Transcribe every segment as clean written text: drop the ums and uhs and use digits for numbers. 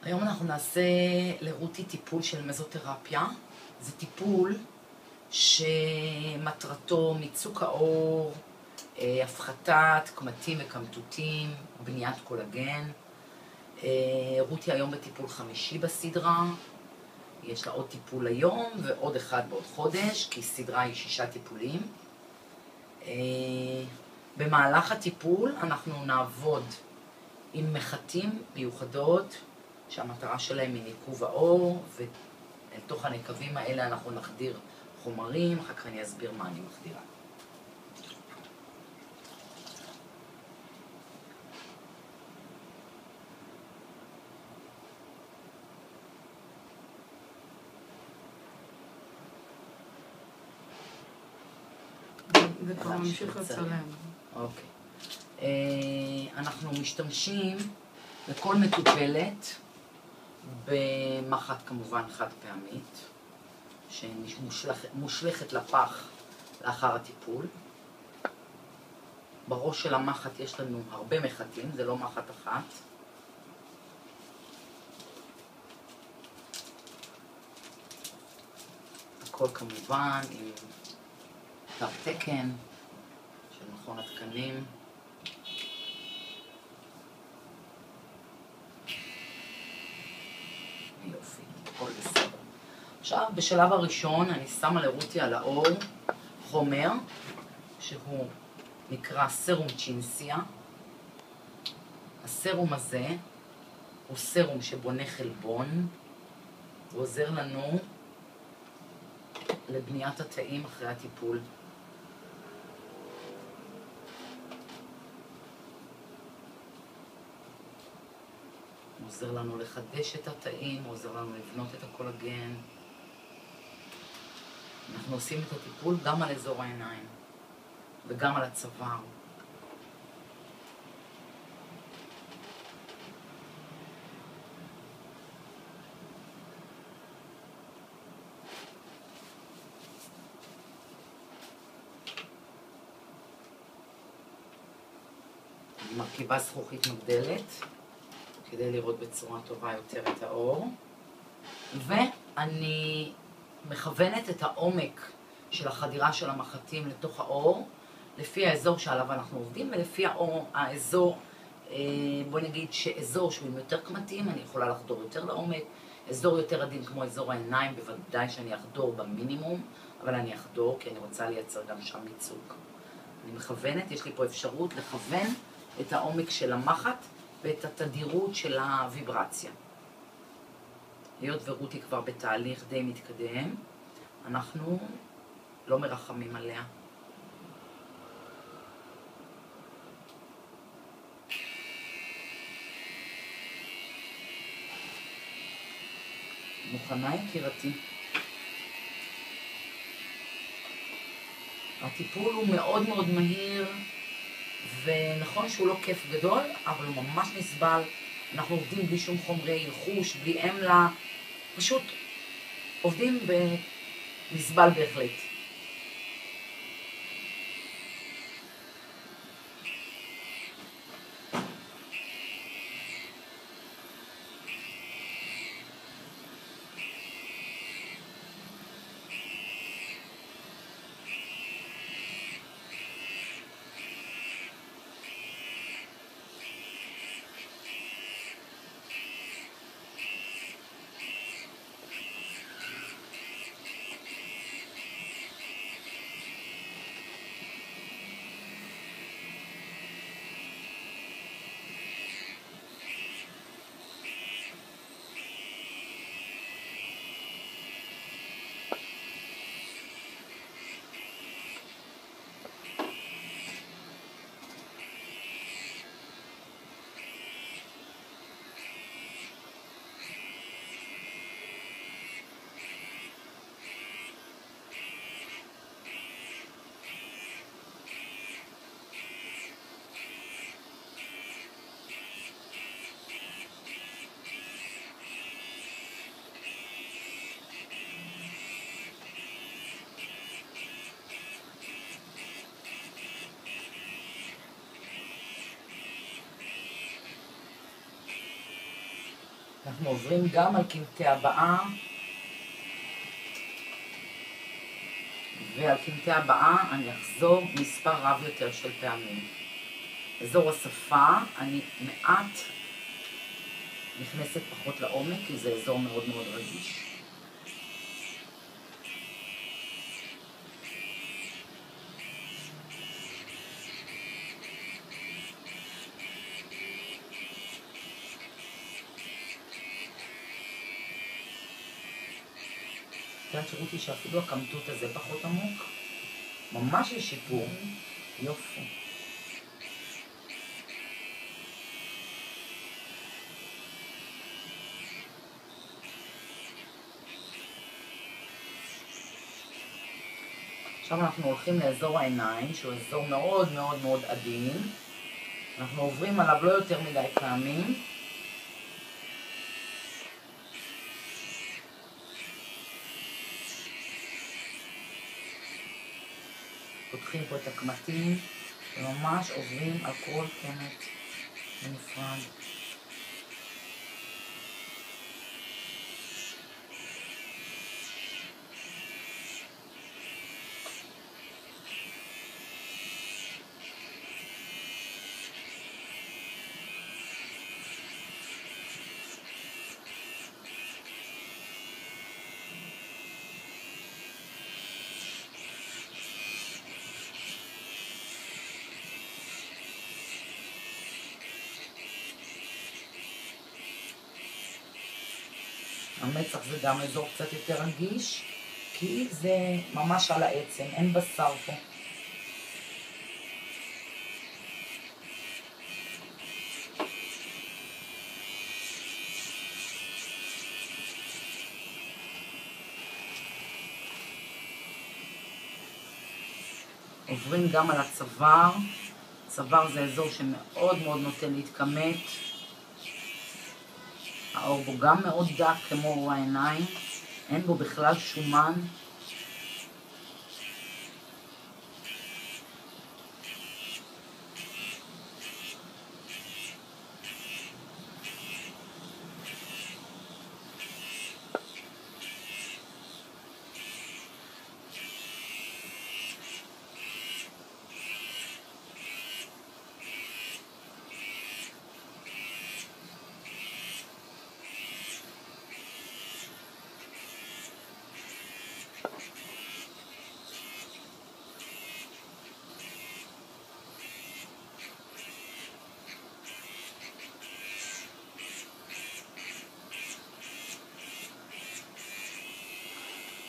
היום אנחנו נעשה לרותי טיפול של מזותרפיה. זה טיפול שמטרתו מיצוק העור, הפחתת קמטים וקמטוטים, בניית קולגן. רותי היום בטיפול 5 בסדרה. יש לה עוד טיפול היום ועוד אחד בעוד חודש, כי סדרה היא 6 טיפולים. במהלך הטיפול אנחנו נעבוד עם מחטים מיוחדות שהמטרה שלהם היא ניקוב העור, ולתוך הנקבים האלה אנחנו נחדיר חומרים. אחר כך אני אסביר מה אני מחדירה. זה כבר ממשיך לצלם. אוקיי. אנחנו משתמשים לכל מטופלת במחט כמובן חד פעמית, שמושלכת לפח לאחר הטיפול. בראש של המחט יש לנו הרבה מחטים, זה לא מחט אחת. הכל כמובן עם תו תקן של מכון התקנים. יופי, הכל בסדר. עכשיו, בשלב הראשון אני שמה לרותי על העור חומר שהוא נקרא סרום צ'ינסיה. הסרום הזה הוא סרום שבונה חלבון ועוזר לנו לבניית התאים אחרי הטיפול. עוזר לנו לחדש את התאים, עוזר לנו לבנות את הקולגן. אנחנו עושים את הטיפול גם על אזור העיניים וגם על הצוואר. אני מרכיבה זכוכית מגדלת כדי לראות בצורה טובה יותר את האור, ואני מכוונת את העומק של החדירה של המחטים לתוך האור לפי האזור שעליו אנחנו עובדים, ולפי האזור, בוא נגיד שאזור שהוא עם יותר קמטים אני יכולה לחדור יותר לעומק, אזור יותר עדין כמו אזור העיניים בוודאי שאני אחדור במינימום, אבל אני אחדור כי אני רוצה לייצר גם שם מיצוק. אני מכוונת, יש לי פה אפשרות לכוון את העומק של המחט ואת התדירות של הוויברציה. היות ורותי כבר בתהליך די מתקדם, אנחנו לא מרחמים עליה. מוכנה יקירתי? הטיפול הוא מאוד מאוד מהיר, ונכון שהוא לא כיף גדול, אבל הוא ממש נסבל. אנחנו עובדים בלי שום חומרי ייחוש, בלי אמלה, פשוט עובדים ונסבל בהחלט. אנחנו עוברים גם על קמטי הבאה, ועל קמטי הבאה אני אחזור מספר רב יותר של פעמים. אזור השפה אני מעט נכנסת פחות לעומק, כי זה אזור מאוד מאוד רגיש. כאן שראיתי שאפילו הקמטות הזה פחות עמוק, ממש יש שיפור, יופי. עכשיו אנחנו הולכים לאזור העיניים, שהוא אזור מאוד מאוד מאוד עדין. אנחנו עוברים עליו לא יותר מדי פעמים. פותחים פה את הקמטים, וממש עוברים על כל קמט בנפרד. המצח זה גם אזור קצת יותר רגיש, כי זה ממש על העצם, אין בשר פה. עוברים גם על הצוואר. צוואר זה אזור שמאוד מאוד נותן להתכמת. האור בו גם מאוד דק כמו העיניים, אין בו בכלל שומן.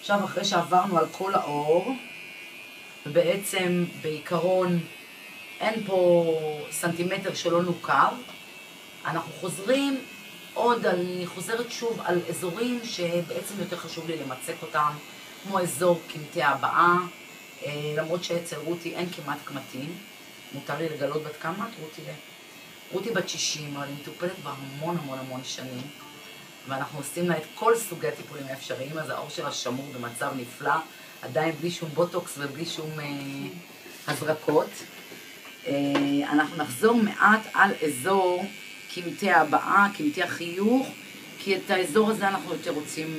עכשיו אחרי שעברנו על כל האור, ובעצם בעיקרון אין פה סנטימטר שלא נוקב, אנחנו חוזרים אני חוזרת שוב על אזורים שבעצם יותר חשוב לי למצק אותם, כמו אזור קמטי הבאה, למרות שאצל רותי אין כמעט קמטים. מותר לי לגלות בת כמה? רותי בת 60, אבל היא מטופלת בה המון שנים, ואנחנו עושים לה את כל סוגי הטיפולים האפשריים, אז האור שלה שמור במצב נפלא, עדיין בלי שום בוטוקס ובלי שום הזרקות. אנחנו נחזור מעט על אזור קמטי הבאה, קמטי החיוך, כי את האזור הזה אנחנו יותר רוצים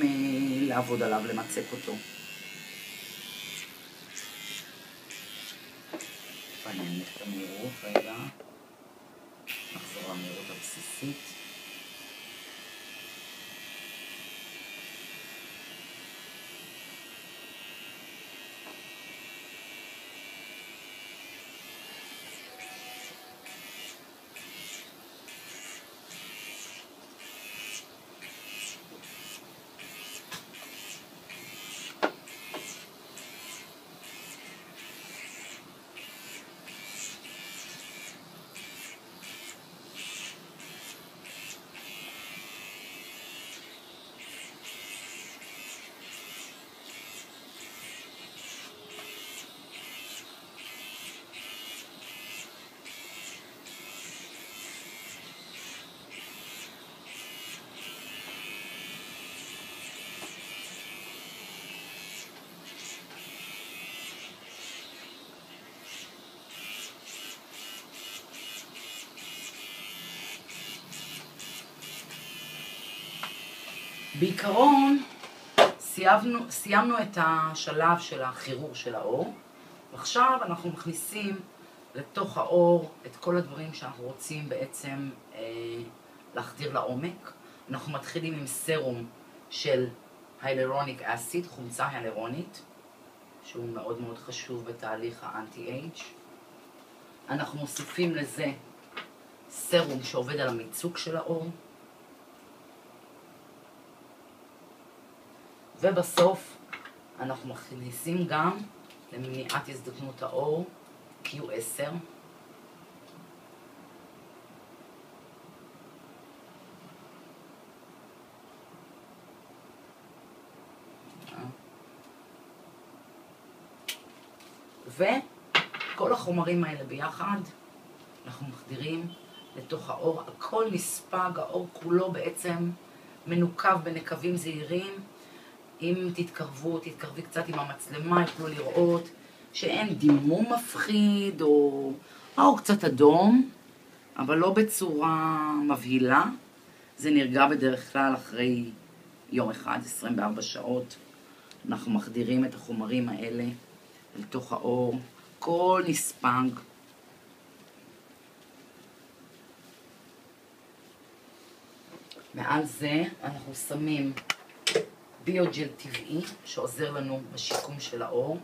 לעבוד עליו, למצק אותו. אני את המהירות רגע, נחזור למהירות הבסיסית. בעיקרון, סיימנו את השלב של החירור של האור, ועכשיו אנחנו מכניסים לתוך האור את כל הדברים שאנחנו רוצים בעצם להחדיר לעומק. אנחנו מתחילים עם סרום של היילרוניק אסיד, חומצה היילרונית, שהוא מאוד מאוד חשוב בתהליך האנטי-אייג'. אנחנו מוסיפים לזה סרום שעובד על המיצוק של האור. ובסוף אנחנו מכניסים גם למניעת הזדקנות העור Q10. וכל החומרים האלה ביחד אנחנו מחדירים לתוך האור. הכל נספג, האור כולו בעצם מנוקב בנקבים זהירים. אם תתקרבי קצת עם המצלמה, יוכלו לראות שאין דימום מפחיד או האור קצת אדום, אבל לא בצורה מבהילה. זה נרגע בדרך כלל אחרי יום אחד, 24 שעות. אנחנו מחדירים את החומרים האלה לתוך האור, כל נספג. מעל זה אנחנו שמים ביוג'ל טבעי שעוזר לנו בשיקום של האור.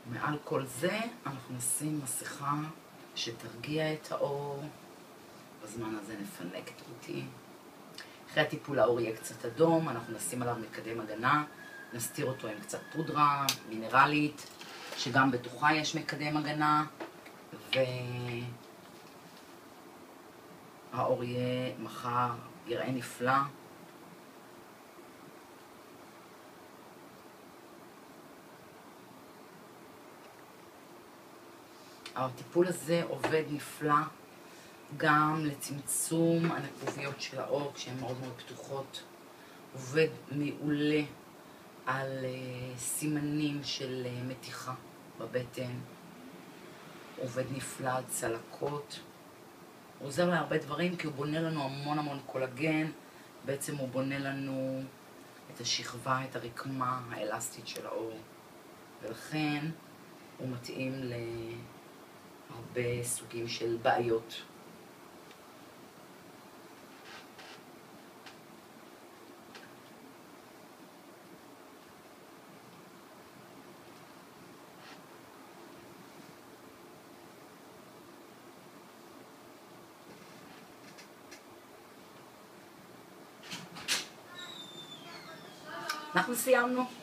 מעל כל זה אנחנו נשים מסכה שתרגיע את האור. בזמן הזה נפנק את רותי. אחרי הטיפול האור יהיה קצת אדום, אנחנו נשים עליו מקדם הגנה, נסתיר אותו עם קצת פודרה מינרלית, שגם בתוכה יש מקדם הגנה, והאור יהיה מחר, יראה נפלא. הטיפול הזה עובד נפלא גם לצמצום הנקבוביות של האור כשהן מאוד מאוד פתוחות. עובד מעולה על סימנים של מתיחה בבטן. עובד נפלא על צלקות. הוא עוזר להרבה דברים כי הוא בונה לנו המון קולגן. בעצם הוא בונה לנו את השכבה, את הרקמה האלסטית של האור. ולכן הוא מתאים הרבה סוגים של בעיות. אנחנו סיימנו.